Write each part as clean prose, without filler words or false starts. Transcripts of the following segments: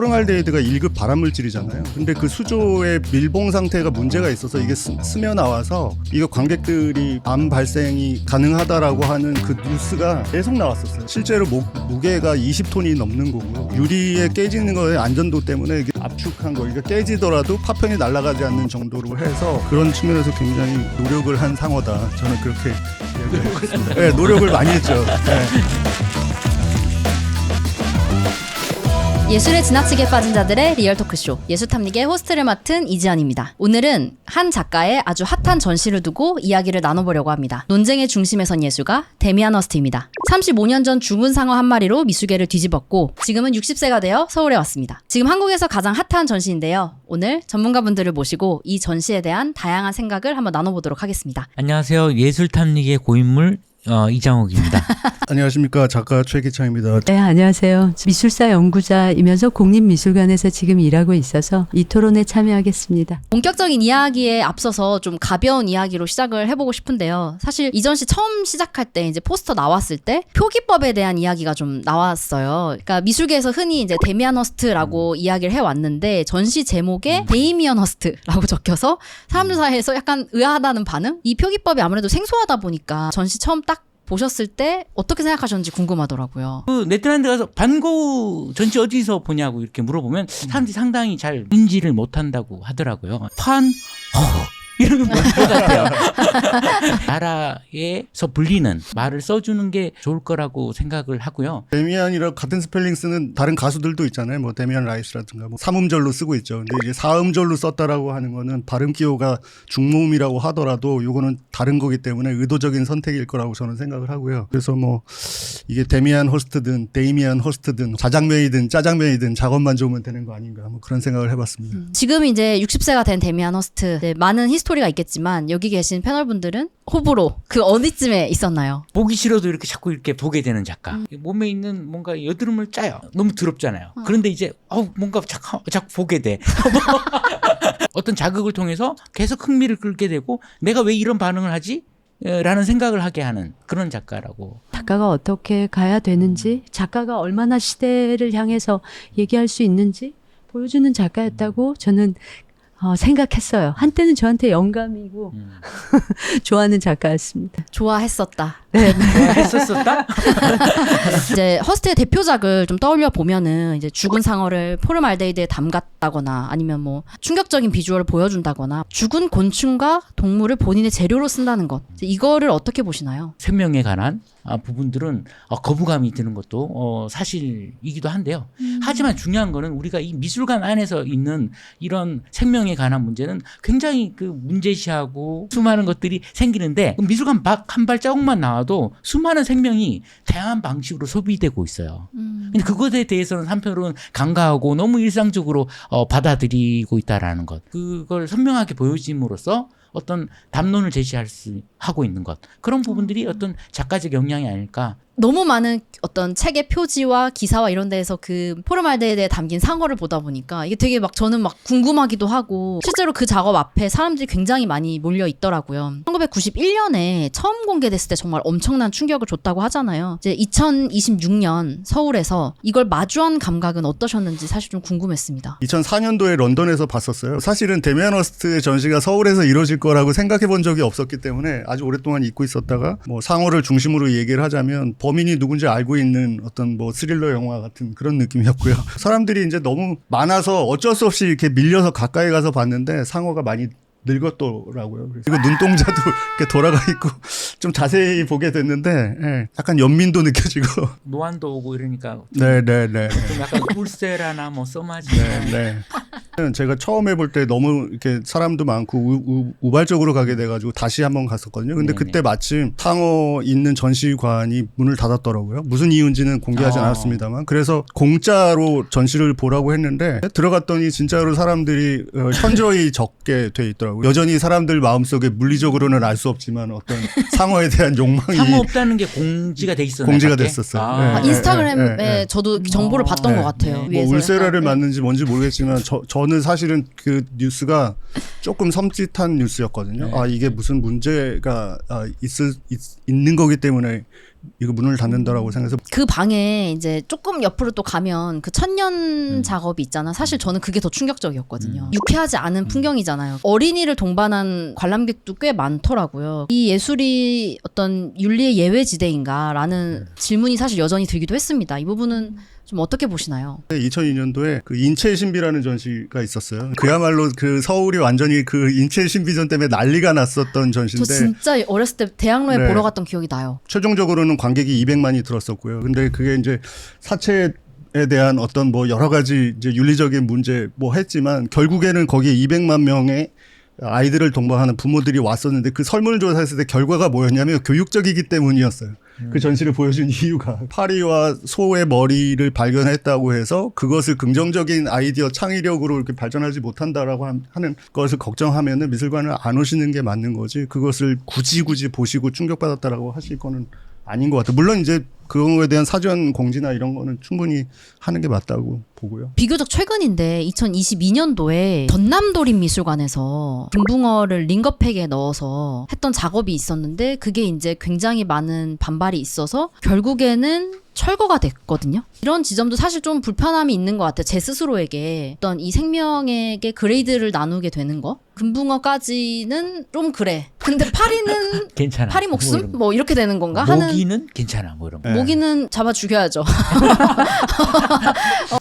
포름알데히드가 1급 발암물질이잖아요. 근데 그 수조의 밀봉 상태가 문제가 있어서 이게 스며 나와서 이거 관객들이 암 발생이 가능하다라고 하는 그 뉴스가 계속 나왔었어요. 실제로 무게가 20톤이 넘는 거고요. 유리에 깨지는 거의 안전도 때문에 이게 압축한 거, 이게 깨지더라도 파편이 날아가지 않는 정도로 해서 그런 측면에서 굉장히 노력을 한 상어다. 저는 그렇게 얘기했습니다. 네, 노력을 많이 했죠. 네. 예술에 지나치게 빠진 자들의 리얼 토크쇼 예술탐닉의 호스트를 맡은 이지연입니다. 오늘은 한 작가의 아주 핫한 전시를 두고 이야기를 나눠보려고 합니다. 논쟁의 중심에 선 예술가 데미안 허스트입니다. 35년 전 죽은 상어 한 마리로 미술계를 뒤집었고 지금은 60세가 되어 서울에 왔습니다. 지금 한국에서 가장 핫한 전시인데요. 오늘 전문가분들을 모시고 이 전시에 대한 다양한 생각을 한번 나눠보도록 하겠습니다. 안녕하세요. 예술탐닉의 고인물 이장옥입니다. 안녕하십니까, 작가 최기창입니다. 네, 안녕하세요. 미술사 연구자이면서 국립미술관에서 지금 일하고 있어서 이 토론에 참여하겠습니다. 본격적인 이야기에 앞서서 좀 가벼운 이야기로 시작을 해보고 싶은데요. 사실 이 전시 처음 시작할 때 이제 포스터 나왔을 때 표기법에 대한 이야기가 좀 나왔어요. 그러니까 미술계에서 흔히 이제 데미안 허스트라고 이야기를 해왔는데 전시 제목에 데이미언 허스트라고 적혀서 사람들 사이에서 약간 의아하다는 반응? 이 표기법이 아무래도 생소하다 보니까 전시 처음 딱 보셨을 때 어떻게 생각하셨는지 궁금하더라고요. 그 네덜란드 가서 반고우 전시 어디서 보냐고 이렇게 물어보면 사람들이 상당히 잘 인지를 못한다고 하더라고요. 이러는 것 같아요. 나라에서 불리는 말을 써주는 게 좋을 거라고 생각을 하고요. 데미안이랑 같은 스펠링 쓰는 다른 가수들도 있잖아요. 뭐 데미안 라이스라든가 뭐 3음절로 쓰고 있죠. 근데 이제 4음절로 썼다라고 하는 거는 발음 기호가 중모음이라고 하더라도 요거는 다른 거기 때문에 의도적인 선택일 거라고 저는 생각을 하고요. 그래서 뭐 이게 데미안 호스트든 데이미안 호스트든 자장면이든 짜장면이든 작업만 좋으면 되는 거 아닌가, 뭐 그런 생각을 해봤습니다. 지금 이제 60세가 된 데미안 허스트, 네, 많은 히스토리가 있겠지만 여기 계신 패널분들은 호불호 그 어디쯤에 있었나요? 보기 싫어도 이렇게 자꾸 이렇게 보게 되는 작가. 몸에 있는 뭔가 여드름을 짜요. 너무 더럽잖아요. 그런데 이제 뭔가 자꾸 보게 돼. 어떤 자극을 통해서 계속 흥미를 끌게 되고 내가 왜 이런 반응을 하지? 라는 생각을 하게 하는 그런 작가라고. 작가가 어떻게 가야 되는지, 작가가 얼마나 시대를 향해서 얘기할 수 있는지 보여주는 작가였다고 저는 생각했어요. 한때는 저한테 영감이고 좋아하는 작가였습니다. 좋아했었다. 네. 했었었다? 이제 허스트의 대표작을 좀 떠올려 보면은 이제 죽은 상어를 포름알데히드에 담갔다거나 아니면 뭐 충격적인 비주얼을 보여준다거나 죽은 곤충과 동물을 본인의 재료로 쓴다는 것, 이거를 어떻게 보시나요? 생명에 관한 부분들은 거부감이 드는 것도 사실이기도 한데요. 하지만 중요한 거는 우리가 이 미술관 안에서 있는 이런 생명에 관한 문제는 굉장히 그 문제시하고 수많은 것들이 생기는데 미술관 밖 한 발자국만 나와도 수많은 생명이 다양한 방식으로 소비되고 있어요. 근데 그것에 대해서는 한편으로는 간과하고 너무 일상적으로 받아들이고 있다라는 것. 그걸 선명하게 보여줌으로써 어떤 담론을 하고 있는 것. 그런 부분들이 어떤 작가적 역량이 아닐까. 너무 많은 어떤 책의 표지와 기사와 이런 데에서 그 포름알데히드에 담긴 상어를 보다 보니까 이게 되게 막 저는 막 궁금하기도 하고 실제로 그 작업 앞에 사람들이 굉장히 많이 몰려 있더라고요. 1991년에 처음 공개됐을 때 정말 엄청난 충격을 줬다고 하잖아요. 이제 2026년 서울에서 이걸 마주한 감각은 어떠셨는지 사실 좀 궁금했습니다. 2004년도에 런던에서 봤었어요. 사실은 데미안 허스트의 전시가 서울에서 이루어질 거라고 생각해 본 적이 없었기 때문에 아주 오랫동안 잊고 있었다가 뭐 상어를 중심으로 얘기를 하자면 범인이 누군지 알고 있는 어떤 뭐 스릴러 영화 같은 그런 느낌이었고요. 사람들이 이제 너무 많아서 어쩔 수 없이 이렇게 밀려서 가까이 가서 봤는데 상어가 많이 늙었더라고요. 그리고 눈동자도 이렇게 돌아가 있고 좀 자세히 보게 됐는데 약간 연민도 느껴지고 노안도 오고 이러니까 네네네. 좀 약간 울세라나 뭐 써마지. 네. 제가 처음 해볼 때 너무 이렇게 사람도 많고 우발적으로 가게 돼가지고 다시 한번 갔었거든요. 근데 네네. 그때 마침 상어 있는 전시관이 문을 닫았더라고요. 무슨 이유인지는 공개하지 않았습니다만. 그래서 공짜로 전시를 보라고 했는데 들어갔더니 진짜로 사람들이 현저히 적게 돼 있더라고요. 여전히 사람들 마음속에 물리적으로는 알 수 없지만 어떤 상어에 대한 욕망이 상어 없다는 게 공지가 돼 있었나요? 공지가 밖에? 됐었어요. 네. 인스타그램에 네. 저도 정보를 봤던 네. 것 같아요. 뭐 위에서 울세라를 약간, 맞는지 뭔지 모르겠지만 저는 저는 사실은 그 뉴스가 조금 섬찟한 뉴스였거든요. 네. 아 이게 무슨 문제가 있는 거기 때문에 이거 문을 닫는다라고 생각해서 그 방에 이제 조금 옆으로 또 가면 그 천년 작업이 있잖아. 사실 저는 그게 더 충격적이었거든요. 유쾌하지 않은 풍경이잖아요. 어린이를 동반한 관람객도 꽤 많더라고요. 이 예술이 어떤 윤리의 예외지대인가라는 질문이 사실 여전히 들기도 했습니다. 이 부분은 좀 어떻게 보시나요? 2002년도에 그 인체의 신비라는 전시가 있었어요. 그야말로 그 서울이 완전히 그 인체의 신비전 때문에 난리가 났었던 저 전시인데 진짜 어렸을 때 대학로에 네. 보러 갔던 기억이 나요. 최종적으로는 관객이 200만이 들었었고요. 근데 그게 이제 사체에 대한 어떤 뭐 여러 가지 이제 윤리적인 문제 뭐 했지만 결국에는 거기에 200만 명의 아이들을 동반하는 부모들이 왔었는데 그 설문조사했을 때 결과가 뭐였냐면 교육적이기 때문이었어요. 그 전시를 보여준 이유가 파리와 소의 머리를 발견했다고 해서 그것을 긍정적인 아이디어 창의력으로 이렇게 발전하지 못한다라고 하는 것을 걱정하면은 미술관을 안 오시는 게 맞는 거지 그것을 굳이 보시고 충격받았다라고 하실 거는 아닌 것 같아요. 물론 이제 그거에 대한 사전 공지나 이런 거는 충분히 하는 게 맞다고 보고요. 비교적 최근인데 2022년도에 전남도립 미술관에서 금붕어를 링거팩에 넣어서 했던 작업이 있었는데 그게 이제 굉장히 많은 반발이 있어서 결국에는 철거가 됐거든요. 이런 지점도 사실 좀 불편함이 있는 것 같아요. 제 스스로에게 어떤 이 생명에게 그레이드를 나누게 되는 거. 금붕어까지는 좀 그래. 근데 파리는 괜찮아. 파리 목숨? 뭐 이렇게 되는 건가? 모기는 괜찮아. 뭐 이런 거. 네. 모기는 잡아 죽여야죠.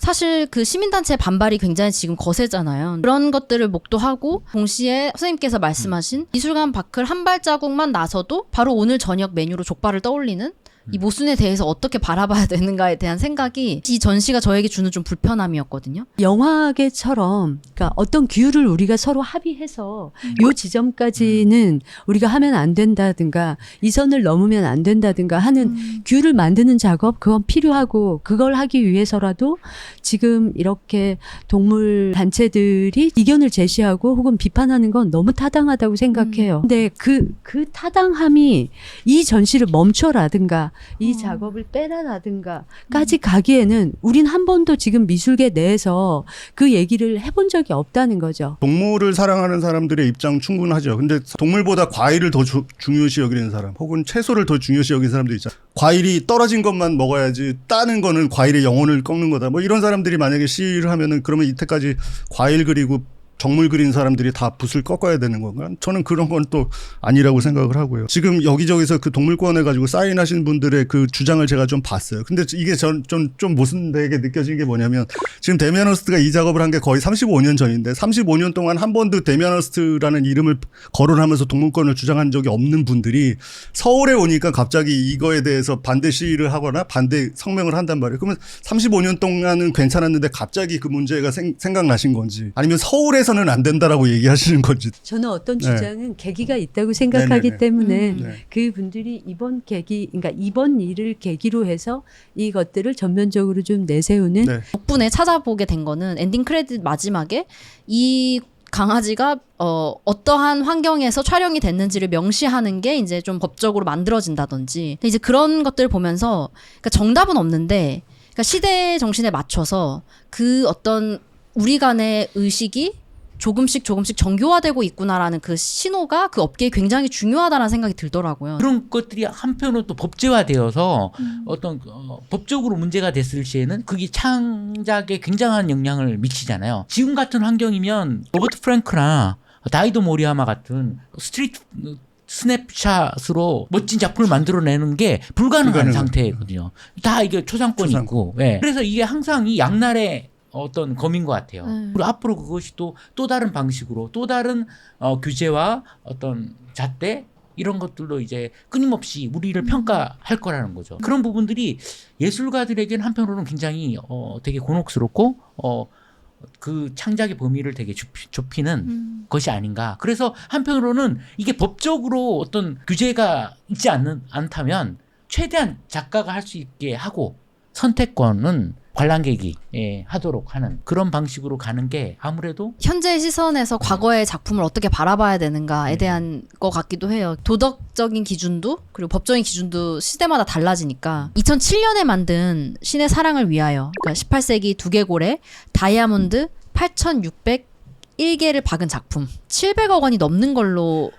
사실 그 시민단체의 반발이 굉장히 지금 거세잖아요. 그런 것들을 목도하고 동시에 선생님께서 말씀하신 미술관 밖을 한 발자국만 나서도 바로 오늘 저녁 메뉴로 족발을 떠올리는 이 모순에 대해서 어떻게 바라봐야 되는가에 대한 생각이 이 전시가 저에게 주는 좀 불편함이었거든요. 영화계처럼 그러니까 어떤 규율을 우리가 서로 합의해서 요 지점까지는 우리가 하면 안 된다든가 이 선을 넘으면 안 된다든가 하는 규율을 만드는 작업 그건 필요하고 그걸 하기 위해서라도 지금 이렇게 동물 단체들이 이견을 제시하고 혹은 비판하는 건 너무 타당하다고 생각해요. 근데 그 타당함이 이 전시를 멈춰라든가 이 작업을 빼라라든가까지 가기에는 우린 한 번도 지금 미술계 내에서 그 얘기를 해본 적이 없다는 거죠. 동물을 사랑하는 사람들의 입장 충분하죠. 근데 동물보다 과일을 더 중요시 여기는 사람 혹은 채소를 더 중요시 여기는 사람도 있잖아요. 과일이 떨어진 것만 먹어야지 따는 거는 과일의 영혼을 꺾는 거다. 뭐 이런 사람들이 만약에 시위를 하면은 그러면 이때까지 과일 그리고 정물 그린 사람들이 다 붓을 꺾어야 되는 건가? 저는 그런 건 또 아니라고 생각을 하고요. 지금 여기저기서 그 동물권에 가지고 사인하신 분들의 그 주장을 제가 좀 봤어요. 근데 이게 좀 모순되게 느껴지는 게 뭐냐면 지금 데미안 허스트가 이 작업을 한 게 거의 35년 전인데 35년 동안 한 번도 데미안 허스트라는 이름을 거론하면서 동물권을 주장한 적이 없는 분들이 서울에 오니까 갑자기 이거에 대해서 반대 시위를 하거나 반대 성명을 한단 말이에요. 그러면 35년 동안은 괜찮았는데 갑자기 그 문제가 생각나신 건지 아니면 서울에서는 안 된다라고 얘기하시는 건지. 저는 어떤 네. 주장은 계기가 있다고 생각하기 네네네. 때문에 네. 그 분들이 그러니까 이번 일을 계기로 해서 이것들을 전면적으로 좀 내세우는 네. 덕분에 찾아보게 된 거는 엔딩 크레딧 마지막에 이 강아지가 어떠한 환경에서 촬영이 됐는지를 명시하는 게 이제 좀 법적으로 만들어진다든지 이제 그런 것들을 보면서 그러니까 정답은 없는데 그러니까 시대 정신에 맞춰서 그 어떤 우리 간의 의식이 조금씩 정교화되고 있구나라는 그 신호가 그 업계에 굉장히 중요하다는 생각이 들더라고요. 그런 것들이 한편으로 또 법제화되어서 어떤 법적으로 문제가 됐을 시에는 그게 창작에 굉장한 영향을 미치잖아요. 지금 같은 환경이면 로버트 프랭크나 다이도 모리야마 같은 스트리트 스냅샷으로 멋진 작품을 만들어내는 게 불가능한 상태거든요. 다 이게 초상권이 있고. 네. 그래서 이게 항상 이 양날의 어떤 검인 것 같아요. 그리고 앞으로 그것이 또 다른 방식으로 또 다른 규제와 어떤 잣대 이런 것들로 이제 끊임없이 우리를 평가할 거라는 거죠. 그런 부분들이 예술가들에게는 한편으로는 굉장히 되게 곤혹스럽고 그 창작의 범위를 되게 좁히는 것이 아닌가. 그래서 한편으로는 이게 법적으로 어떤 규제가 있지 않다면 최대한 작가가 할 수 있게 하고 선택권은 관람객이 하도록 하는 그런 방식으로 가는 게 아무래도 현재의 시선에서 과거의 작품을 어떻게 바라봐야 되는가에 대한 것 같기도 해요. 도덕적인 기준도 그리고 법적인 기준도 시대마다 달라지니까 2007년에 만든 신의 사랑을 위하여 그러니까 18세기 두개골의 다이아몬드 8,601개를 박은 작품 700억 원이 넘는 걸로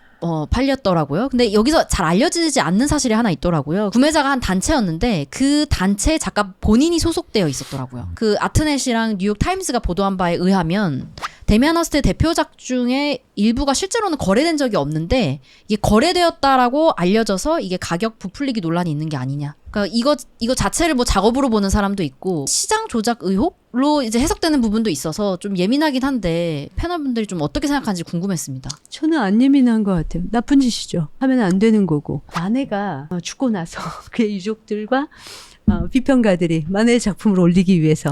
팔렸더라고요. 근데 여기서 잘 알려지지 않는 사실이 하나 있더라고요. 구매자가 한 단체였는데 그 단체 작가 본인이 소속되어 있었더라고요. 그 아트넷이랑 뉴욕 타임스가 보도한 바에 의하면 데미안 허스트의 대표작 중에 일부가 실제로는 거래된 적이 없는데 이게 거래되었다라고 알려져서 이게 가격 부풀리기 논란이 있는 게 아니냐. 그러니까 이거 자체를 뭐 작업으로 보는 사람도 있고 시장 조작 의혹로 이제 해석되는 부분도 있어서 좀 예민하긴 한데 패널분들이 좀 어떻게 생각하는지 궁금했습니다. 저는 안 예민한 것 같아요. 나쁜 짓이죠. 하면 안 되는 거고. 아내가 죽고 나서 그의 유족들과 비평가들이 만화의 작품을 올리기 위해서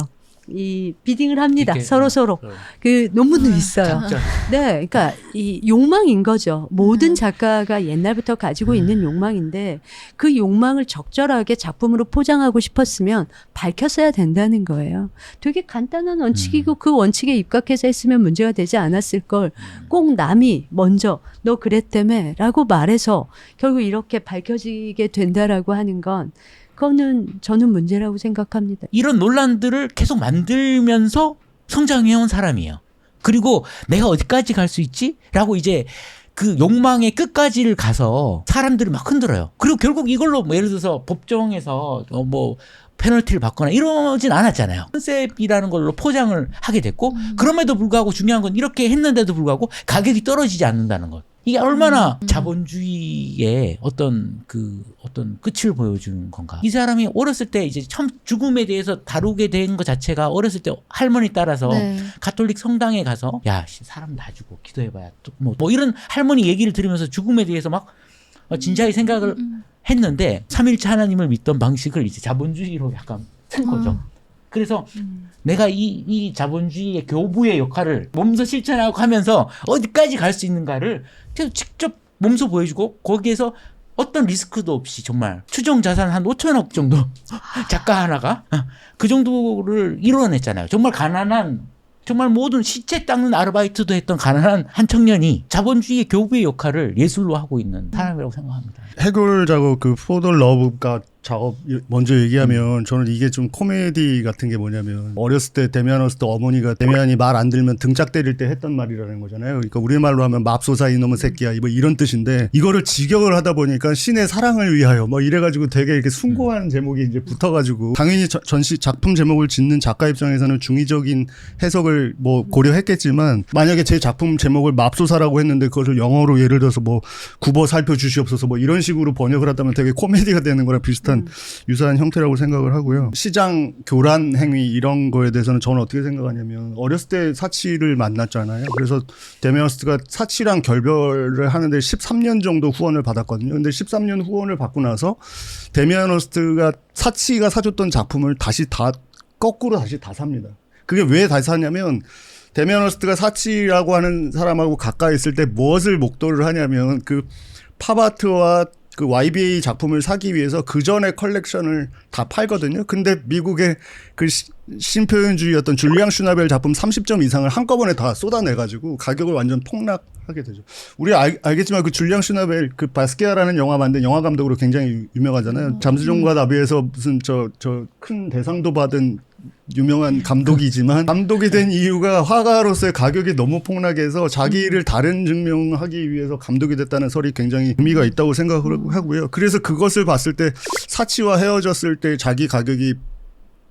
이 비딩을 합니다. 이게, 서로 그 논문도 있어요. 진짜. 네, 그러니까 이 욕망인 거죠. 모든 작가가 옛날부터 가지고 있는 욕망인데 그 욕망을 적절하게 작품으로 포장하고 싶었으면 밝혔어야 된다는 거예요. 되게 간단한 원칙이고 그 원칙에 입각해서 했으면 문제가 되지 않았을 걸 꼭 남이 먼저 너 그랬다며라고 말해서 결국 이렇게 밝혀지게 된다라고 하는 건 그거는 저는 문제라고 생각합니다. 이런 논란들을 계속 만들면서 성장해온 사람이에요. 그리고 내가 어디까지 갈 수 있지? 라고 이제 그 욕망의 끝까지를 가서 사람들이 막 흔들어요. 그리고 결국 이걸로 뭐 예를 들어서 법정에서 뭐 페널티를 받거나 이러진 않았잖아요. 컨셉이라는 걸로 포장을 하게 됐고 그럼에도 불구하고 중요한 건 이렇게 했는데도 불구하고 가격이 떨어지지 않는다는 것. 이게 얼마나 자본주의의 어떤 끝을 보여주는 건가. 이 사람이 어렸을 때 이제 처음 죽음에 대해서 다루게 된 것 자체가 어렸을 때 할머니 따라서 네. 가톨릭 성당에 가서 야, 사람 놔주고 기도해봐야 또 뭐 이런 할머니 얘기를 들으면서 죽음에 대해서 막 진지하게 생각을 했는데 3일째 하나님을 믿던 방식을 이제 자본주의로 약간 쓴 거죠. 그래서 내가 이 자본주의의 교부의 역할을 몸소 실천하고 하면서 어디까지 갈 수 있는가를 직접 몸소 보여주고 거기에서 어떤 리스크도 없이 정말 추정 자산 한 5천억 정도 작가 하나가 그 정도를 이뤄냈잖아요. 정말 가난한 정말 모든 시체 닦는 아르바이트도 했던 가난한 한 청년이 자본주의의 교부의 역할을 예술로 하고 있는 사람이라고 생각합니다. 해골 작업 그 포돌 러브가 작업 먼저 얘기하면 저는 이게 좀 코미디 같은 게 뭐냐면 어렸을 때 데미안 허스트 어머니가 데미안이 말 안 들면 등짝 때릴 때 했던 말이라는 거잖아요. 그러니까 우리말로 하면 맙소사 이놈의 새끼야 뭐 이런 뜻인데 이거를 직역을 하다 보니까 신의 사랑을 위하여 뭐 이래가지고 되게 이렇게 숭고한 제목이 이제 붙어가지고 당연히 전시 작품 제목을 짓는 작가 입장에서는 중의적인 해석을 뭐 고려했겠지만 만약에 제 작품 제목을 맙소사라고 했는데 그것을 영어로 예를 들어서 뭐 굽어 살펴주시옵소서 뭐 이런 식으로 번역을 하다면 되게 코미디가 되는 거랑 비슷한 유사한 형태라고 생각을 하고요. 시장 교란 행위 이런 거에 대해서는 저는 어떻게 생각하냐면 어렸을 때 사치를 만났잖아요. 그래서 데미안 허스트가 사치랑 결별을 하는데 13년 정도 후원을 받았거든요. 근데 13년 후원을 받고 나서 데미안 허스트가 사치가 사줬던 작품을 다시 다 거꾸로 다시 다 삽니다. 그게 왜 다시 사냐면 데미안 허스트가 사치라고 하는 사람하고 가까이 있을 때 무엇을 목도를 하냐면 그 팝아트와 그 YBA 작품을 사기 위해서 그 전에 컬렉션을 다 팔거든요. 근데 미국의 그 신표현주의 줄리앙 슈나벨 작품 30점 이상을 한꺼번에 다 쏟아내가지고 가격을 완전 폭락하게 되죠. 우리 알겠지만 그 줄리앙 슈나벨 그 바스키아라는 영화 만든 영화 감독으로 굉장히 유명하잖아요. 잠수정과 나비에서 무슨 저 큰 대상도 받은 유명한 감독이지만 감독이 된 이유가 화가로서의 가격이 너무 폭락해서 자기 일을 다른 증명하기 위해서 감독이 됐다는 설이 굉장히 의미가 있다고 생각을 하고요. 그래서 그것을 봤을 때 사치와 헤어졌을 때 자기 가격이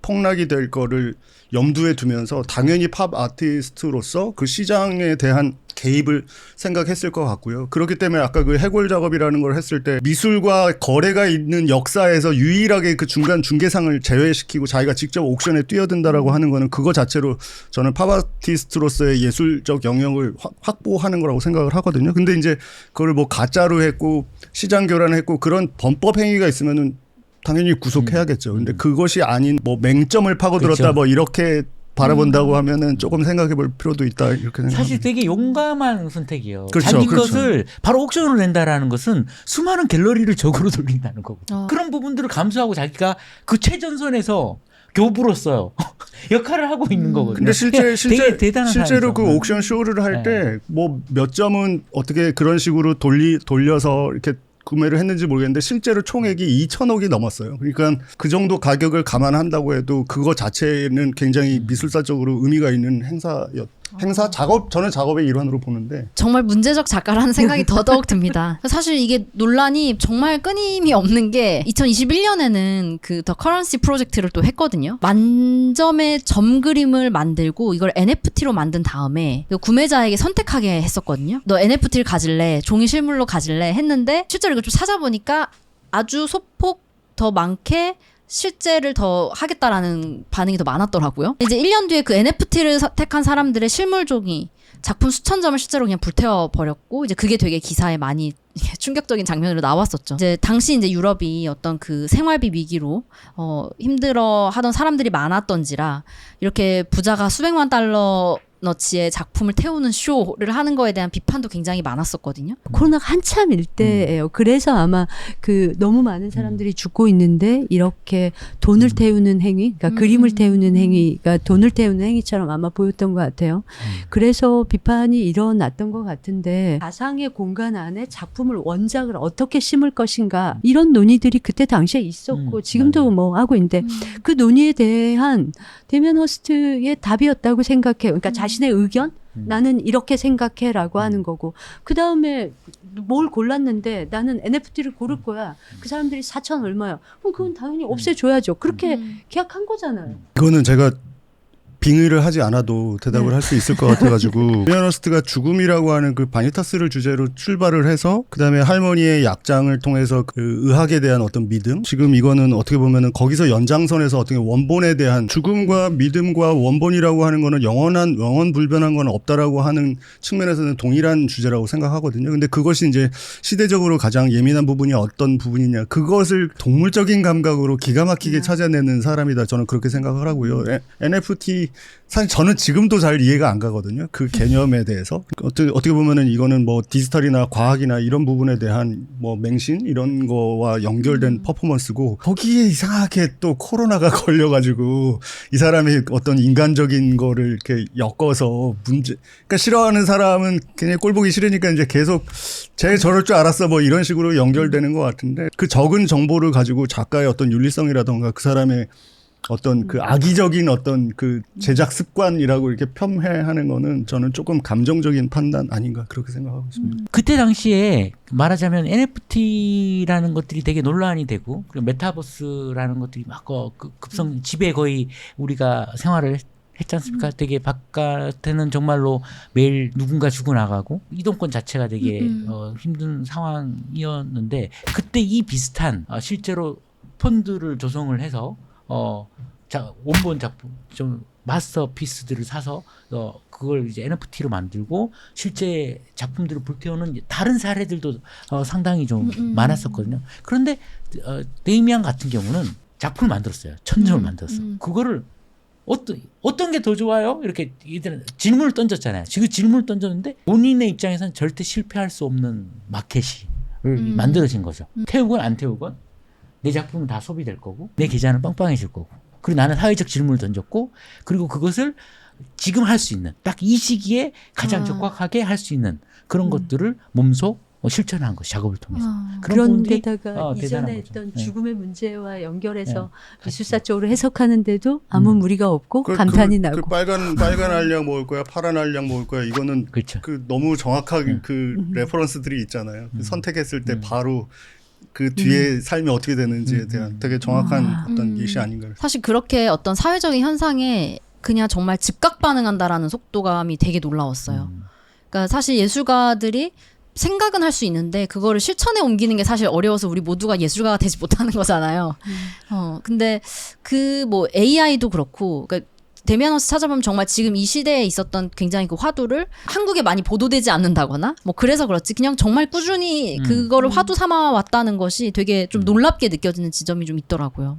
폭락이 될 거를 염두에 두면서 당연히 팝 아티스트로서 그 시장에 대한 개입을 생각했을 것 같고요. 그렇기 때문에 아까 그 해골 작업이라는 걸 했을 때 미술과 거래가 있는 역사에서 유일하게 그 중간 중개상을 제외시키고 자기가 직접 옥션에 뛰어든다라고 하는 거는 그거 자체로 저는 팝 아티스트로서의 예술적 영역을 확보하는 거라고 생각을 하거든요. 근데 이제 그걸 뭐 가짜로 했고 시장 교란을 했고 그런 범법 행위가 있으면은 당연히 구속해야겠죠. 근데 그것이 아닌 뭐 맹점을 파고들었다 그렇죠. 뭐 이렇게 바라본다고 하면은 조금 생각해 볼 필요도 있다 이렇게 생각합니다. 사실 되게 용감한 선택이에요. 그렇죠, 자기 그렇죠. 것을 바로 옥션으로 낸다라는 것은 수많은 갤러리를 적으로 돌린다는 거고 그런 부분들을 감수하고 자기가 그 최전선에서 교부로서 역할을 하고 있는 거거든요. 근데 되게 대단한 실제로 사람이죠. 그 옥션 쇼를 할 때 뭐 몇 점은 어떻게 그런 식으로 돌려서 이렇게 구매를 했는지 모르겠는데 실제로 총액이 2천억이 넘었어요. 그러니까 그 정도 가격을 감안한다고 해도 그거 자체는 굉장히 미술사적으로 의미가 있는 행사 작업, 저는 작업의 일환으로 보는데 정말 문제적 작가라는 생각이 더더욱 듭니다. 사실 이게 논란이 정말 끊임이 없는 게 2021년에는 그 더 커런시 프로젝트를 또 했거든요. 만점의 점 그림을 만들고 이걸 NFT로 만든 다음에 그 구매자에게 선택하게 했었거든요. 너 NFT를 가질래? 종이 실물로 가질래? 했는데 실제로 이걸 좀 찾아보니까 아주 소폭 더 많게 실제를 더 하겠다라는 반응이 더 많았더라고요. 이제 1년 뒤에 그 NFT를 선택한 사람들의 실물 종이 작품 수천 점을 실제로 그냥 불태워 버렸고, 이제 그게 되게 기사에 많이 충격적인 장면으로 나왔었죠. 이제 당시 이제 유럽이 어떤 그 생활비 위기로 힘들어 하던 사람들이 많았던지라 이렇게 부자가 수백만 달러 너치의 작품을 태우는 쇼를 하는 거에 대한 비판도 굉장히 많았었거든요. 코로나가 한참일 때예요. 그래서 아마 그 너무 많은 사람들이 죽고 있는데 이렇게 돈을 태우는 행위, 그러니까 그림을 태우는 행위가 돈을 태우는 행위처럼 아마 보였던 것 같아요. 그래서 비판이 일어났던 것 같은데, 가상의 공간 안에 작품을, 원작을 어떻게 심을 것인가, 이런 논의들이 그때 당시에 있었고 지금도 뭐 하고 있는데 그 논의에 대한 데미안 허스트의 답이었다고 생각해요. 그러니까 자신의 의견? 나는 이렇게 생각해라고 하는 거고, 그 다음에 뭘 골랐는데 나는 NFT를 고를 거야. 그 사람들이 4천 얼마야? 그럼 그건 당연히 없애줘야죠. 그렇게 계약한 거잖아요. 이거는 제가 빙의를 하지 않아도 대답을 할 수 있을 것 같아가지고 데미안 허스트가 죽음이라고 하는 그 바니타스를 주제로 출발을 해서 그다음에 할머니의 약장을 통해서 그 의학에 대한 어떤 믿음, 지금 이거는 어떻게 보면은 거기서 연장선에서 어떻게 원본에 대한 죽음과 믿음과 원본이라고 하는 거는 영원 불변한 건 없다라고 하는 측면에서는 동일한 주제라고 생각하거든요. 근데 그것이 이제 시대적으로 가장 예민한 부분이 어떤 부분이냐, 그것을 동물적인 감각으로 기가 막히게 찾아내는 사람이다, 저는 그렇게 생각을 하고요. NFT 사실 저는 지금도 잘 이해가 안 가거든요. 그 개념에 대해서. 어떻게 보면은 이거는 뭐 디지털이나 과학이나 이런 부분에 대한 뭐 맹신 이런 거와 연결된 퍼포먼스고, 거기에 이상하게 또 코로나가 걸려가지고 이 사람이 어떤 인간적인 거를 이렇게 엮어서 그러니까 싫어하는 사람은 그냥 꼴 보기 싫으니까 이제 계속 쟤 저럴 줄 알았어 뭐 이런 식으로 연결되는 것 같은데, 그 적은 정보를 가지고 작가의 어떤 윤리성이라던가 그 사람의 어떤 그 악의적인 어떤 그 제작 습관이라고 이렇게 폄훼하는 거는 저는 조금 감정적인 판단 아닌가 그렇게 생각하고 있습니다. 그때 당시에 말하자면 NFT라는 것들이 되게 논란이 되고, 그리고 메타버스라는 것들이 막 급성 집에 거의 우리가 생활을 했지 않습니까? 되게 바깥에는 정말로 매일 누군가 죽어나가고 이동권 자체가 되게 힘든 상황이었는데, 그때 이 비슷한 실제로 펀드를 조성을 해서 원본 작품, 좀 마스터피스들을 사서 그걸 이제 NFT로 만들고 실제 작품들을 불태우는 다른 사례들도 상당히 좀 많았었거든요. 그런데 데미안 같은 경우는 작품을 만들었어요. 천점을 만들었어. 그거를 어떤 게 더 좋아요? 이렇게 질문을 던졌잖아요. 지금 질문을 던졌는데 본인의 입장에서는 절대 실패할 수 없는 마켓이 만들어진 거죠. 태우건 안 태우건 내 작품은 다 소비될 거고 내 계좌는 빵빵해질 거고, 그리고 나는 사회적 질문을 던졌고, 그리고 그것을 지금 할 수 있는, 딱 이 시기에 가장 적확하게 할 수 있는 그런 것들을 몸소 실천한 것, 작업을 통해서. 그런 데다가 이전에 대단한 했던 거죠. 죽음의 문제와 연결해서 미술사 쪽으로 해석하는데도 아무 무리가 없고 감탄이 나고. 그 빨간 알약 먹을 거야, 파란 알약 먹을 거야, 이거는 그렇죠. 그 너무 정확하게 그 레퍼런스들이 있잖아요. 선택했을 때 바로 그 뒤에 삶이 어떻게 되는지에 대한 되게 정확한 어떤 예시 아닌가. 사실 그렇게 어떤 사회적인 현상에 그냥 정말 즉각 반응한다라는 속도감이 되게 놀라웠어요. 그러니까 사실 예술가들이 생각은 할 수 있는데 그거를 실천에 옮기는 게 사실 어려워서 우리 모두가 예술가가 되지 못하는 거잖아요. 근데 그 뭐 AI도 그렇고, 그러니까 데미안 허스트 찾아보면 정말 지금 이 시대에 있었던 굉장히 그 화두를 한국에 많이 보도되지 않는다거나 뭐 그래서 그렇지 그냥 정말 꾸준히 그거를 화두 삼아 왔다는 것이 되게 좀 놀랍게 느껴지는 지점이 좀 있더라고요.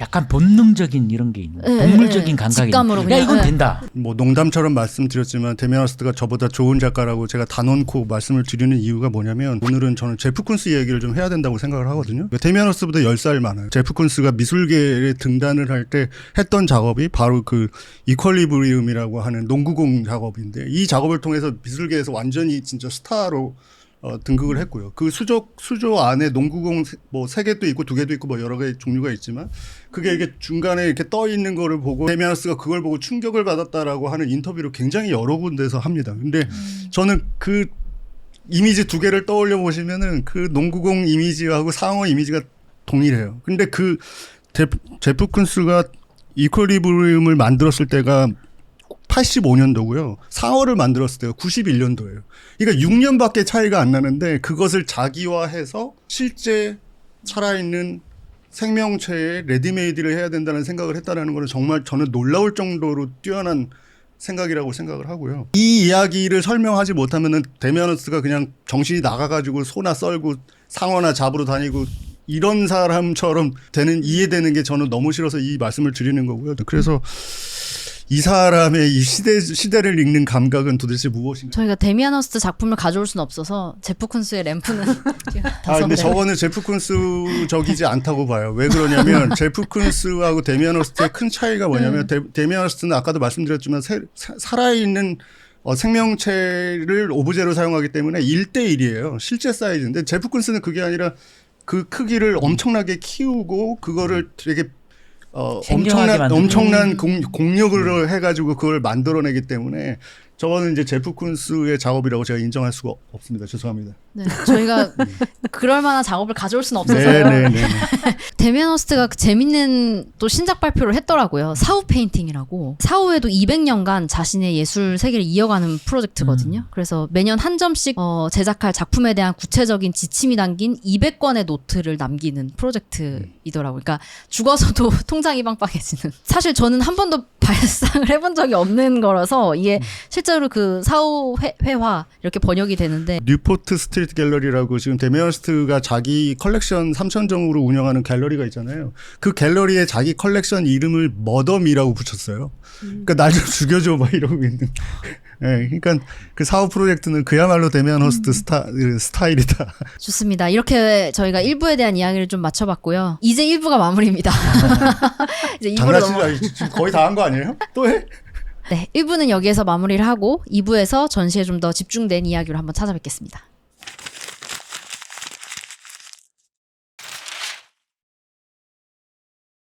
약간 본능적인 이런 게 있는, 동물적인 감각이 직감으로 있는. 야, 이건 된다. 뭐 농담처럼 말씀드렸지만 데미안 허스트가 저보다 좋은 작가라고 제가 단언코 말씀을 드리는 이유가 뭐냐면, 오늘은 저는 제프 쿤스 얘기를 좀 해야 된다고 생각을 하거든요. 데미안 허스트보다 10살 많아요. 제프 쿤스가 미술계에 등단을 할 때 했던 작업이 바로 그 이퀄리브리움이라고 하는 농구공 작업인데, 이 작업을 통해서 미술계에서 완전히 진짜 스타로 등극을 했고요. 그 수조 안에 농구공 뭐 3개도 있고 2개도 있고 뭐 여러 개 종류가 있지만 그게 이게 중간에 이렇게 떠 있는 거를 보고 데미아너스가 그걸 보고 충격을 받았다라고 하는 인터뷰를 굉장히 여러 군데서 합니다. 근데 저는 그 이미지 2개를 떠올려 보시면은 그 농구공 이미지하고 상어 이미지가 동일해요. 근데 그 제프 쿤스가 이퀄리브리움을 만들었을 때가 85년도고요. 상어를 만들었을 때가 91년도예요. 그러니까 6년밖에 차이가 안 나는데 그것을 자기화해서 실제 살아있는 생명체에 레디메이드를 해야 된다는 생각을 했다는 것은 정말 저는 놀라울 정도로 뛰어난 생각이라고 생각을 하고요. 이 이야기를 설명하지 못하면은 데미아너스가 그냥 정신이 나가가지고 소나 썰고 상어나 잡으러 다니고 이런 사람처럼 이해되는 게 저는 너무 싫어서 이 말씀을 드리는 거고요. 그래서 이 사람의 이 시대를 읽는 감각은 도대체 무엇인가? 저희가 데미아너스트 작품을 가져올 수는 없어서 제프 쿤스의 램프는 근데 저거는 제프 쿤스적이지 않다고 봐요. 왜 그러냐면 제프 쿤스하고 데미아너스트의 큰 차이가 뭐냐면 데미아너스트는 아까도 말씀드렸지만 살아있는 생명체를 오브제로 사용하기 때문에 1대1이에요. 실제 사이즈인데 제프 쿤스는 그게 아니라 그 크기를 엄청나게 키우고 그거를 되게 엄청난 공력으로 해가지고 그걸 만들어내기 때문에 저거는 이제 제프 쿤스의 작업이라고 제가 인정할 수가 없습니다. 죄송합니다. 네, 저희가 그럴 만한 작업을 가져올 수는 없어서요. 네네네. 데미아너스트가 재밌는 또 신작 발표를 했더라고요. 사후 페인팅이라고. 사후에도 200년간 자신의 예술 세계를 이어가는 프로젝트거든요. 그래서 매년 한 점씩 제작할 작품에 대한 구체적인 지침이 담긴 200권의 노트를 남기는 프로젝트이더라고요. 그러니까 죽어서도 통장이 빵빵해지는. 사실 저는 한 번도 발상을 해본 적이 없는 거라서 이게 실제로 그 사후 회화 이렇게 번역이 되는데 뉴포트 스트리트 갤러리라고 지금 데미아너스트가 자기 컬렉션 3,000점으로 운영하는 갤러리가 있잖아요. 그 갤러리에 자기 컬렉션 이름을 머더미라고 붙였어요. 그러니까 날 좀 죽여줘 막 이러고 있는. 네, 그러니까 그 사후 프로젝트는 그야말로 데미아너스트 스타일이다. 좋습니다. 이렇게 저희가 1부에 대한 이야기를 좀 마쳐봤고요. 이제 1부가 마무리입니다. 이제 2부로 장난치지 지금 거의 다 한 거 아니에요? 또 해? 네, 1부는 여기에서 마무리를 하고 2부에서 전시에 좀 더 집중된 이야기로 한번 찾아뵙겠습니다.